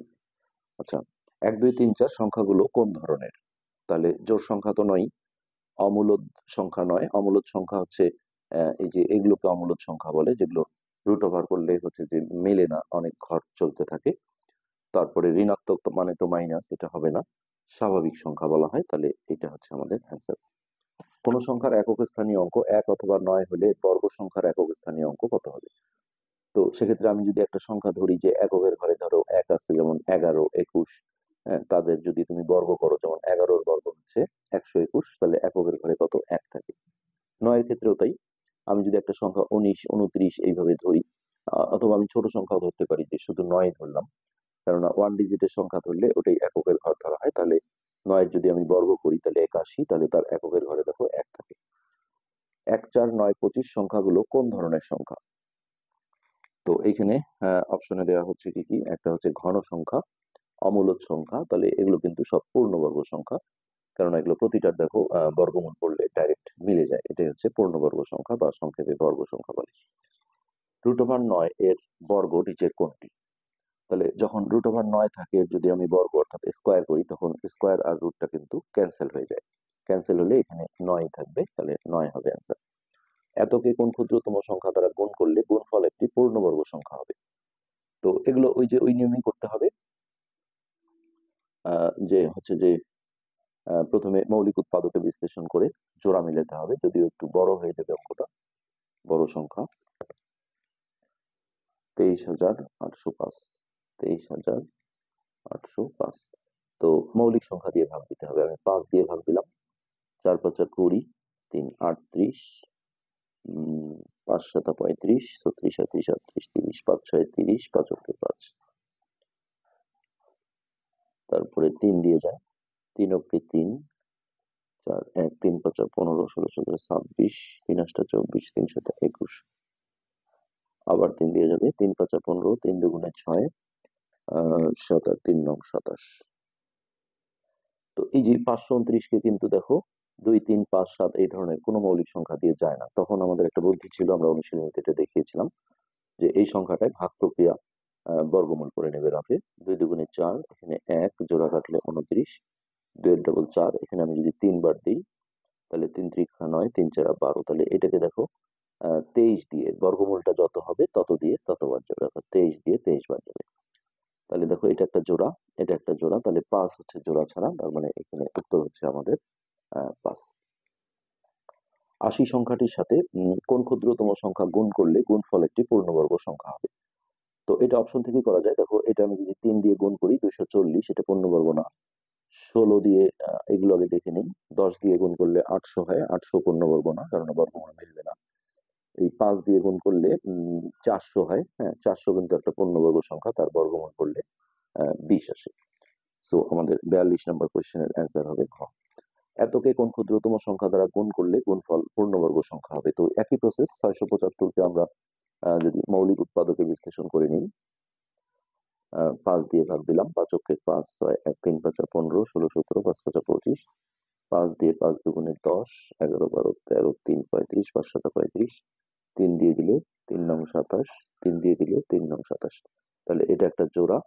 Speaker 1: আচ্ছা, 1 2 3 4 সংখ্যাগুলো কোন ধরনের? তাহলে জোড় সংখ্যা তো নয়, অমূলদ সংখ্যা নয়। অমূলদ সংখ্যা হচ্ছে এই যে এগুলোকে অমূলদ সংখ্যা বলে, যেগুলো রুট ওভার করলে হচ্ছে যে মেলে না, অনেক ঘর চলতে থাকে। তারপরে ঋণাত্মক মানে তো মাইনাস, এটা হবে না। স্বাভাবিক সংখ্যা বলা হয়। তাহলে এটা হচ্ছে আমাদের অ্যান্সার। কোন সংখ্যার একক স্থানীয় অঙ্ক ১ অথবা ৯ হলে বর্গ সংখ্যার একক স্থানীয় অঙ্ক কত হবে? তো সেক্ষেত্রে আমি যদি একটা সংখ্যা ধরি যে এককের ঘরে ধরো ১ আছে, যেমন ১১, ২১, হ্যাঁ, তাদের যদি তুমি বর্গ করো, যেমন ১১ এর বর্গ হচ্ছে ১২১, তাহলে এককের ঘরে কত? ১ থাকে। ৯ এর ক্ষেত্রেও তাই। আমি যদি একটা সংখ্যা ১৯, ২৯ এইভাবে ধরি, অথবা আমি ছোট সংখ্যাও ধরতে পারি, যে শুধু ৯ ধরলাম, কেননা ওয়ান ডিজিটের সংখ্যা ধরলে ওটাই এককের ঘর ধরা হয়। তাহলে ৯ যদি আমি বর্গ করি তাহলে ৮১, তাহলে তার এককের ঘরে দেখো ১ থাকে। ১, ৪, ৯, ২৫ সংখ্যাগুলো কোন ধরনের সংখ্যা? তো এইখানে অপশনে দেওয়া হচ্ছে কি কি, একটা হচ্ছে ঘন সংখ্যা, অমূলদ সংখ্যা। তাহলে এগুলো কিন্তু সব পূর্ণবর্গ সংখ্যা, কারণ এগুলো প্রতিটার দেখো বর্গমূল করলে ডাইরেক্ট মিলে যায়। এটাই হচ্ছে পূর্ণবর্গ সংখ্যা বা সংক্ষেপে বর্গ সংখ্যা বলে। √৯ এর বর্গ নিচের কোনটি? তাহলে যখন √৯ থাকে, যদি আমি বর্গ অর্থাৎ স্কোয়ার করি, তখন স্কোয়ার আর রুটটা কিন্তু ক্যান্সেল হয়ে যায়। ক্যান্সেল হলে এখানে ৯ থাকবে, তাহলে ৯ হবে অ্যান্সার। এতকে কোন ক্ষুদ্রতম সংখ্যা দ্বারা গুণ করলে গুণফল একটি পূর্ণবর্গ সংখ্যা হবে? তো এগুলো ওই যে ওই নিয়মেই করতে হবে, যে হচ্ছে যে প্রথমে মৌলিক উৎপাদকে বিশ্লেষণ করে জোড়া মিলাতে হবে, যদিও একটু বড় হয়ে যাবে অঙ্কটা, বড় সংখ্যা। ২৩,৮০৫, ২৩,৮০৫। তো মৌলিক সংখ্যা দিয়ে ভাগ দিতে হবে। আমি ৫ দিয়ে ভাগ দিলাম, ৪ × ৫ = ২০, ৩ × ৮ = ৩০, ৫ × ৭ = ৩৫, ৩৬, ৩৭, ৩৮, ৩০, ৫ × ৬ = ৩০, ৫ × ৫। তারপরে ৩ দিয়ে যায়, ৩ × ৩, ৪, ১, ৩ × ৫ = ১৫, ১৬, ১৭, ২৬, ৩ × ৮ = ২৪, ৩ × ৭ = ২১। আবার ৩ দিয়ে যাবে, ৩ × ৫ = ১৫, ৩ × ২ = ৬, ৭ আর ৩ নং ২৭। তো এই যে ৫২৯ কে কিন্তু দেখো ২, ৩, ৫, ৭ এই ধরনের কোনো মৌলিক সংখ্যা দিয়ে যায় না। তখন আমাদের একটা বুদ্ধি ছিল, আমরা অনুশীলনীতে এটা দেখিয়েছিলাম, যে এই সংখ্যাটায় ভাগ প্রক্রিয়া বর্গমূল করে নেবে রাফে। ২ × ২ = ৪, এখানে ১ জোড়া কাটলে ২৯, ২ এর ডবল ৪, এখানে আমি যদি ৩ বার দিই তাহলে ৩ × ৩ = ৯, ৩ × ৪ = ১২। তাহলে এটাকে দেখো ২৩ দিয়ে বর্গমূলটা যত হবে তত দিয়ে ততবার যাবে, অর্থাৎ ২৩ দিয়ে ২৩ বার যাবে। তাহলে দেখো এটা একটা জোড়া, এটা একটা জোড়া, তাহলে ৫ হচ্ছে জোড়া ছাড়া, তার মানে এখানে উত্তর হচ্ছে আমাদের ৫। ৮০ সংখ্যাটির সাথে কোন ক্ষুদ্রতম সংখ্যা গুণ করলে গুণফল একটি পূর্ণবর্গ সংখ্যা হবে? তো এটা অপশন থেকে করা যায়। দেখো এটা আমি যদি ৩ দিয়ে গুণ করি ২৪০, এটা পূর্ণবর্গ না। ১৬ দিয়ে এগুলো আগে দেখে নিই। ১০ দিয়ে গুণ করলে ৮০০ হয়, ৮০০ পূর্ণবর্গ না, কারণ বর্গমূল মিলবে না। এই ৫ দিয়ে গুণ করলে ৪০০ হয়, হ্যাঁ ৪০০ কিন্তু একটা পূর্ণবর্গ সংখ্যা, তার বর্গমূল করলে ২০ আসে। সো আমাদের ৪২ নম্বর কোশ্চেনের অ্যান্সার হবে ঘ। এতকে কোন ক্ষুদ্রতম সংখ্যা দ্বারা গুণ করলে গুণফল পূর্ণবর্গ সংখ্যা হবে? তো একই প্রসেস, ৬৭৫ কে আমরা যদি মৌলিক উৎপাদকে বিশ্লেষণ করে নিই, ৫ দিয়ে ভাগ দিলাম, ৫ × ৫, ৬, ১, ৩ × ৫ = ১৫, ১৬, ১৭, ৫ × ৫ = ২৫, ৫ দিয়ে ৫ দুগুণে ১০, ১১, ১২, ১৩, ৩, ৩৫, ৫ × ৭ = ৩৫, ৩ দিয়ে দিলে ৩ নং ২৭, ৩ দিয়ে দিলে ৩ নং ২৭। তাহলে এটা একটা জোড়া,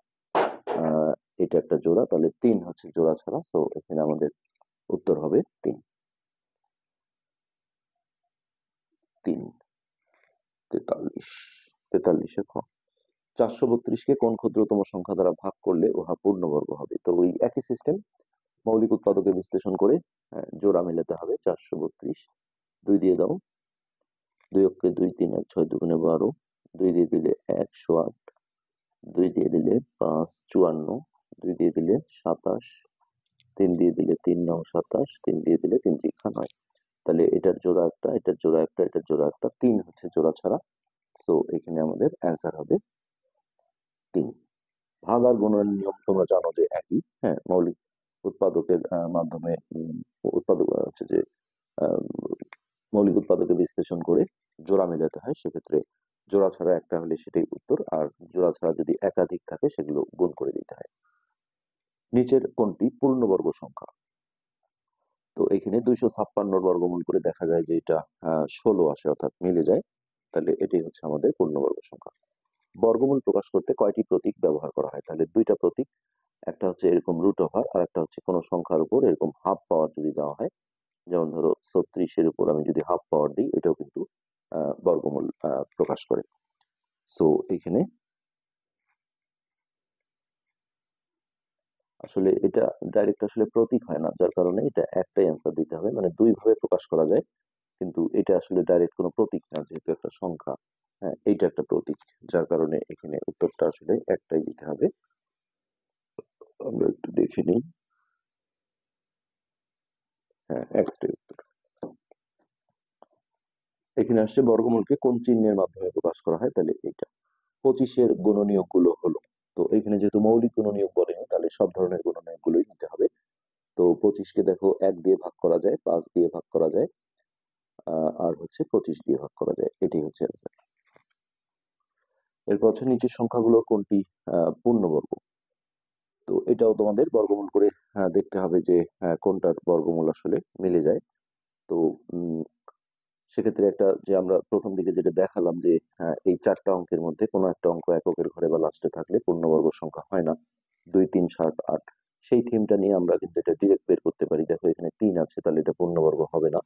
Speaker 1: এটা একটা জোড়া, তাহলে ৩ হচ্ছে জোড়া ছাড়া। সো এখানে আমাদের উত্তর হবে ৩। ৩, ৪৩, ৪৩ খ। ৪৩২ কে কোন ক্ষুদ্রতম সংখ্যা দ্বারা ভাগ করলে উহা পূর্ণবর্গ হবে? তো ওই একই সিস্টেম, মৌলিক উৎপাদকে বিশ্লেষণ করে জোড়া মেলাতে হবে। ৪৩২, ২ দিয়ে দাও, ২ অক্ষে ২, ৩ আর ৬ দুগুণে ১২, ২ দিয়ে দিলে ১০৮, ২ দিয়ে দিলে ৫, ৫৪, ২ দিয়ে দিলে ২৭, ৩ দিয়ে দিলে ৩ নং ২৭, ৩ দিয়ে দিলে ৩ × ৯। তাহলে এটার জোড়া একটা, এটার জোড়া একটা, এটার জোড়া একটা, ৩ হচ্ছে জোড়া ছাড়া। সো এখানে আমাদের অ্যান্সার হবে ৩। ভাগ আর গুণনের নিয়ম তোমরা জানো যে একই, হ্যাঁ, মৌলিক উৎপাদকের মাধ্যমে উৎপাদক হচ্ছে যে আহ, মৌলিক উৎপাদকে বিশ্লেষণ করে জোড়া মেলাতে হয়। সেক্ষেত্রে জোড়া ছাড়া একটা হলে সেটাই উত্তর, আর জোড়া ছাড়া যদি একাধিক থাকে সেগুলো গুণ করে দিতে হয়। নিচের কোনটি পূর্ণবর্গ সংখ্যা? তো এখানে ২৫৬ বর্গমূল করে দেখা যায় যে এটা ১৬ আসে, অর্থাৎ মিলে যায়। তাহলে এটাই হচ্ছে আমাদের পূর্ণবর্গ সংখ্যা। বর্গমূল প্রকাশ করতে কয়টি প্রতীক ব্যবহার করা হয়? তাহলে দুইটা প্রতীক, একটা হচ্ছে এরকম √, আর একটা হচ্ছে কোনো সংখ্যার উপর এরকম হাফ পাওয়ার যদি দেওয়া হয়, যেমন ধরো 36-এর উপর আমি যদি হাফ পাওয়ার দিই, এটাও কিন্তু বর্গমূল প্রকাশ করে। সো এখানে আসলে এটা ডাইরেক্ট আসলে প্রতীক হয় না, যার কারণে এটা একটাই অ্যান্সার দিতে হবে, মানে দুই ভাবে প্রকাশ করা যায়, কিন্তু এটা আসলে ডাইরেক্ট কোনো প্রতীক না, যেহেতু একটা সংখ্যা। হ্যাঁ, এইটা একটা প্রতীক, যার কারণে এখানে উত্তরটা আসলে একটাই দিতে হবে। আমরা একটু দেখে নিই। হ্যাঁ, একটাই উত্তর। এখানে আসছে বর্গমূলকে কোন চিহ্নের মাধ্যমে প্রকাশ করা হয়, তাহলে এইটা 25-এর গুণনীয়ক গুলো হলো। তো এখানে যেহেতু মৌলিক গুণনীয়ক বলেনি, তাহলে সব ধরনের গুণনীয়ক গুলোই নিতে হবে। তো 25-কে দেখো 1 দিয়ে ভাগ করা যায়, 5 দিয়ে ভাগ করা যায়, আর হচ্ছে 25 দিয়ে ভাগ করা যায়, এটাই হচ্ছে অ্যান্সার। এরপর হচ্ছে নিচের সংখ্যাগুলোর কোনটি পূর্ণবর্গ। তো এটাও তোমাদের বর্গমূল করে দেখতে হবে যে কোনটার বর্গমূল আসলে মিলে যায়। তো সেক্ষেত্রে একটা যে আমরা প্রথম দিকে যেটা দেখালাম যে এই 4টা অঙ্কের মধ্যে কোনো একটা অঙ্ক এককের ঘরে বা লাস্টে থাকলে পূর্ণবর্গ সংখ্যা হয় না। 2, 3, 7, 8, সেই থিমটা নিয়ে আমরা কিন্তু এটা ডিরেক্ট বের করতে পারি। দেখো এখানে 3 আছে, তাহলে এটা পূর্ণবর্গ হবে না।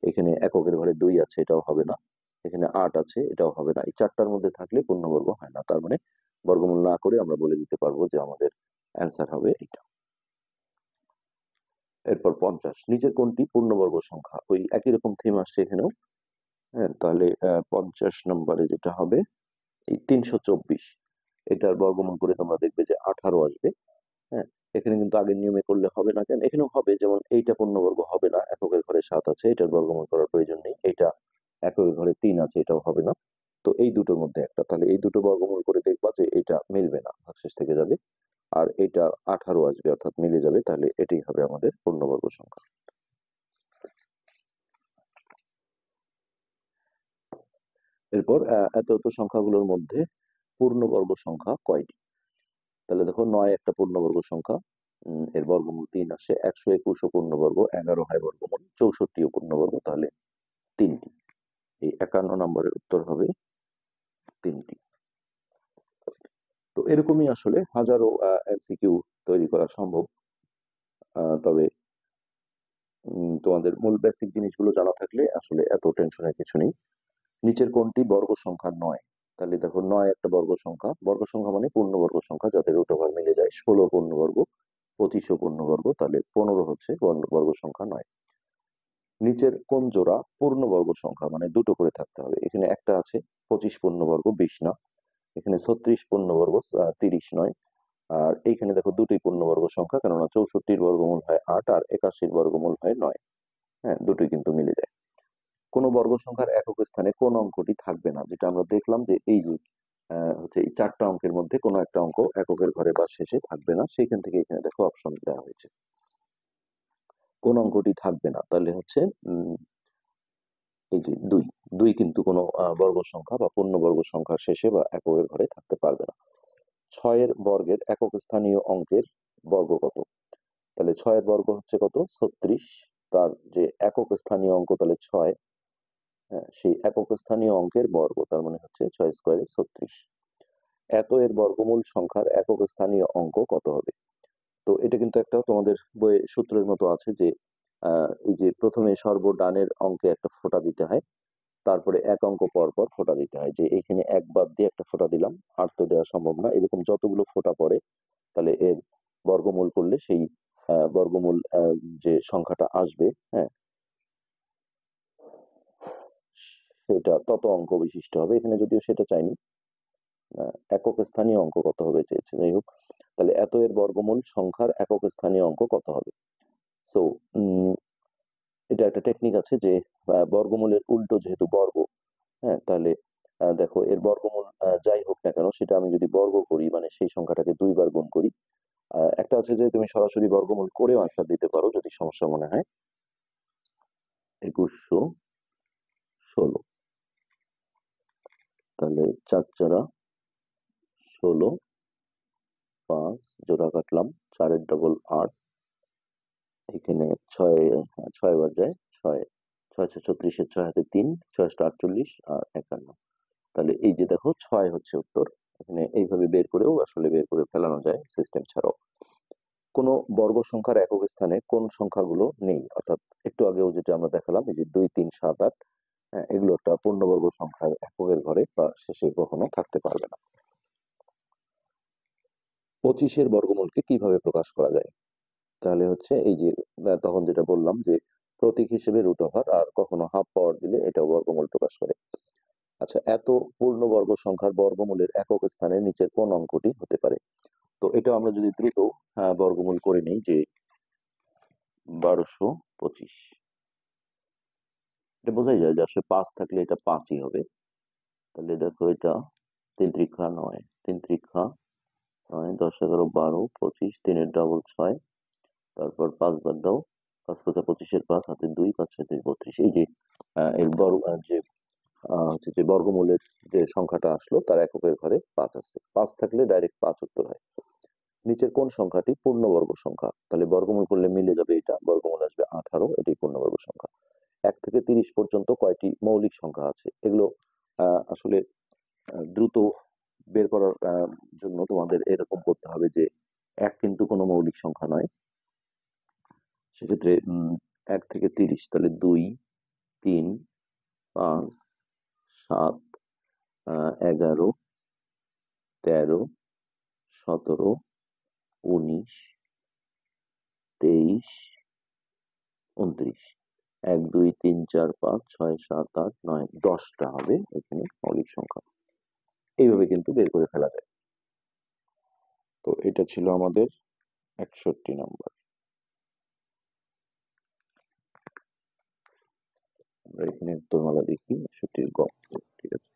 Speaker 1: এখানে এককের ঘরে 2 আছে, এটাও হবে না। এখানে 8 আছে, এটাও হবে না। এই 4টার মধ্যে থাকলে পূর্ণবর্গ হয় না। তার মানে বর্গমূল না করে আমরা বলে দিতে পারবো যে আমাদের অ্যান্সার হবে এটা। এরপর 50, নিচের কোনটি পূর্ণবর্গ সংখ্যা। ওই একই রকম থিম আসছে এখানেও। হ্যাঁ, তাহলে 50 নম্বরে যেটা হবে এই 324, এটার বর্গমূল করে তোমরা দেখবে যে 18 আসবে। হ্যাঁ, এখানে কিন্তু আগের নিয়মে করলে হবে না, কেন এখানেও হবে, যেমন এইটা পূর্ণবর্গ হবে না, এককের ঘরে 7 আছে, এটার বর্গমূল করার প্রয়োজন নেই। এইটা এককের ঘরে 3 আছে, এটাও হবে না। তো এই দুটোর মধ্যে একটা, তাহলে এই দুটো বর্গমূল করে দেখবা যে এটা মিলবে না, ভাগশেষ থেকে যাবে। আর এটা 18 আসবে, অর্থাৎ মিলে যাবে, তাহলে এটাই হবে আমাদের পূর্ণবর্গ সংখ্যা। এরপর এত এত সংখ্যাগুলোর মধ্যে পূর্ণবর্গ সংখ্যা কয়টি। তাহলে দেখো 9 একটা পূর্ণবর্গ সংখ্যা, এর বর্গমূল 3 আসে, 121 ও পূর্ণবর্গ, 11 হয় বর্গমূল, 64 ও পূর্ণবর্গ, তাহলে 3টি। এই 51 নম্বরের উত্তর হবে 3টি। তো এরকমই আসলে হাজারো এমসিকিউ তৈরি করা সম্ভব। তবে তোমাদের মূল বেসিক জিনিসগুলো জানা থাকলে আসলে এত টেনশনের কিছু নেই। নিচের কোনটি বর্গ সংখ্যা নয়। তাহলে দেখো 9 একটা বর্গ সংখ্যা, বর্গ সংখ্যা মানে পূর্ণবর্গ সংখ্যা যাদের রুট ওভার মিলে যায়, 16 পূর্ণবর্গ, 25 পূর্ণবর্গ, তাহলে 15 হচ্ছে বর্গ সংখ্যা নয়। নিচের কোন জোড়া পূর্ণবর্গ সংখ্যা, মানে দুটো করে থাকতে হবে। এখানে একটা আছে 25 পূর্ণবর্গ, 20 না। এখানে 36 পূর্ণবর্গ, 30 নয়। আর এইখানে দেখো দুটি পূর্ণবর্গ সংখ্যা, কেননা 64-র বর্গমূল হয় 8 আর 81-র বর্গমূল হয় 9। হ্যাঁ, দুটোই কিন্তু মিলে যায়। কোন বর্গ সংখ্যার একক স্থানে কোন অঙ্কটি থাকবে না, যেটা আমরা দেখলাম যে এই যে হচ্ছে এই 4টা অঙ্কের মধ্যে কোনো একটা অঙ্ক এককের ঘরে বা শেষে থাকবে না, সেখান থেকে এখানে দেখো অপশন দেওয়া হয়েছে। কোন অঙ্কটি থাকবে না, তাহলে হচ্ছে এই যে 2, 2 কিন্তু কোনো বর্গ সংখ্যা বা পূর্ণবর্গ সংখ্যার শেষে বা এককের ঘরে থাকতে পারবে না। 6-এর বর্গের একক স্থানীয় অঙ্কের বর্গ কত। তাহলে 6-এর বর্গ হচ্ছে কত, 36। তার যে একক স্থানীয় অঙ্ক তাহলে 6, হ্যাঁ, সেই একক স্থানীয় অঙ্কের বর্গ, তার মানে হচ্ছে 6 স্কোয়ারে 36। এত এর বর্গমূল সংখ্যার একক স্থানীয় অঙ্ক কত হবে। তো এটা কিন্তু একটা তোমাদের বইয়ে সূত্রের মতো আছে যে এই যে প্রথমে সর্বডানের অঙ্কে একটা ফোঁটা দিতে হয়, তারপরে এক অঙ্ক পর পর ফোঁটা দিতে হয়, যে এখানে এক বাদ দিয়ে একটা ফোঁটা দিলাম, আর তো দেওয়া সম্ভব না, এরকম যতগুলো ফোঁটা পড়ে তাহলে এর বর্গমূল করলে সেই বর্গমূল যে সংখ্যাটা আসবে, হ্যাঁ, সেটা তত অঙ্ক বিশিষ্ট হবে। এখানে যদিও সেটা চাইনি, একক স্থানীয় অঙ্ক কত হবে চেয়েছে, যাই হোক। তাহলে এত এর বর্গমূল সংখ্যার একক স্থানীয় অঙ্ক কত হবে। সো এটা একটা টেকনিক আছে যে বর্গমূলের উল্টো যেহেতু বর্গ, হ্যাঁ, তাহলে দেখো এর বর্গমূল যাই হোক না কেন, সেটা আমি যদি বর্গ করি, মানে সেই সংখ্যাটাকে 2 বার গুণ করি। একটা আছে যে তুমি সরাসরি বর্গমূল করেও আনসার দিতে পারো যদি সমস্যা মনে হয়। 2116, তাহলে 4×4 = 16, 5 জোড়া কাটলাম, 4-এর ডবল 8, এখানে 6, 6 বার যায়, 6, 6 6 36, 6 হাতে 3, 6 48 আর 51। তাহলে এই যে দেখো 6 হচ্ছে উত্তর। এখানে এইভাবে বের করেও আসলে বের করে ফেলানো যায় সিস্টেম ছাড়াও। কোনো বর্গ সংখ্যার একক স্থানে কোন সংখ্যাগুলো নেই? অর্থাৎ একটু আগেও যেটা আমরা দেখালাম, এই যে 2, 3, 7, 8, এগুলো একটা পূর্ণবর্গ সংখ্যার এককের ঘরে বা শেষে কখনো থাকতে পারবে না। 25 এর বর্গমূলকে কিভাবে প্রকাশ করা যায়? তাহলে হচ্ছে এই যে তখন যেটা বললাম যে প্রতীক হিসেবে রুট ওভার, আর কখনো হাফ পাওয়ার দিলে এটাও বর্গমূল প্রকাশ করে। আচ্ছা, এত পূর্ণবর্গ সংখ্যার বর্গমূলের একক স্থানে নিচের কোন অঙ্কটি হতে পারে? তো এটা আমরা যদি দ্রুত বর্গমূল করে নিই, যে 1225, এটা বোঝাই যায় যে আসলে 5 থাকলে এটা 5ই হবে। তাহলে দেখো, এটা 3 ত্রিখা 9, 3 ত্রিখা 9, 10, 11, 12, 25, 3 ডবল 6, তারপর 5 বার দাও, 5 5 25 এর 5 হাতে 2, 5 6 32। এই যে এর বর্গ যে হচ্ছে যে বর্গমূলের যে সংখ্যাটা আসলো তার এককের ঘরে 5 আছে। 5 থাকলে ডাইরেক্ট 5 উত্তর হয়। নিচের কোন সংখ্যাটি পূর্ণবর্গ সংখ্যা? তাহলে বর্গমূল করলে মিলে যাবে, এটা বর্গমূল আসবে 18, এটাই পূর্ণবর্গ সংখ্যা। 1 থেকে 30 পর্যন্ত কয়টি মৌলিক সংখ্যা আছে? এগুলো আসলে দ্রুত বের করার জন্য তোমাদের এরকম করতে হবে যে 1 কিন্তু কোনো মৌলিক সংখ্যা নয়। সেক্ষেত্রে 1 থেকে 30, তাহলে 2, 3, 5, 7, 11, 13, 17, 19, 23, 29। 1, 2, 3, 4, 5, 6, 7, 8, 9, 10টা হবে এখানে মৌলিক সংখ্যা। এইভাবে কিন্তু বের করে ফেলা যায়। তো এটা ছিল আমাদের 61 নাম্বার। আমরা এখানে উত্তরমালা দেখি 61 গ। ঠিক আছে।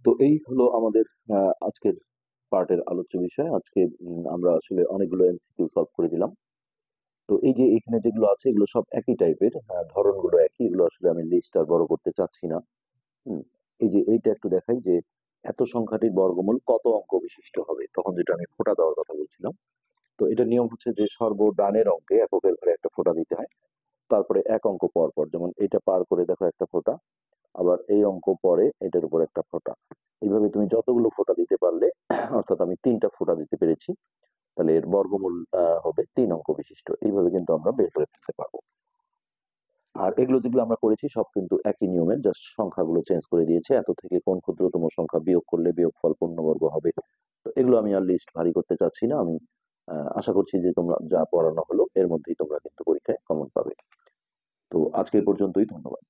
Speaker 1: তো এই হলো আমাদের আজকের পার্টের আলোচ্য বিষয়। আজকে আমরা আসলে অনেকগুলো এমসিকিউ সলভ করে দিলাম। তো এই যে এখানে যেগুলো আছে এগুলো সব একই টাইপের, ধরনগুলো একই, এগুলো আসলে আমি লিস্ট আর বড় করতে চাচ্ছি না। এই যে এইটা একটু দেখাই যে এত সংখ্যাটির বর্গমূল কত অঙ্ক বিশিষ্ট হবে, তখন যেটা আমি ফোঁটা দেওয়ার কথা বলছিলাম। তো এটা নিয়ম হচ্ছে যে সর্ব ডানের অঙ্কে এককের ঘরে একটা ফোঁটা দিতে হয়, তারপরে এক অঙ্ক পর পর, যেমন এটা পার করে দেখো একটা ফোঁটা, আবার এই অঙ্ক পরে এটার উপর একটা ফোঁটা। এইভাবে তুমি যতগুলো ফোঁটা দিতে পারলে, অর্থাৎ আমি 3টা ফোঁটা দিতে পেরেছি, তাহলে এর বর্গমূল হবে 3 অঙ্ক বিশিষ্ট। এইভাবে কিন্তু আমরা বের করে ফেলতে পারবো। আর এগুলো যেগুলো আমরা করেছি সব কিন্তু একই নিয়মের, জাস্ট সংখ্যাগুলো চেঞ্জ করে দিয়েছে। এত থেকে কোন ক্ষুদ্রতম সংখ্যা বিয়োগ করলে বিয়োগফল পূর্ণবর্গ হবে। তো এগুলো আমি আর লিস্ট ভারী করতে চাচ্ছি না। আমি আশা করছি যে তোমরা যা পড়ানো হলো এর মধ্যেই তোমরা কিন্তু পরীক্ষায় কমন পাবে। তো আজকে এই পর্যন্তই, ধন্যবাদ।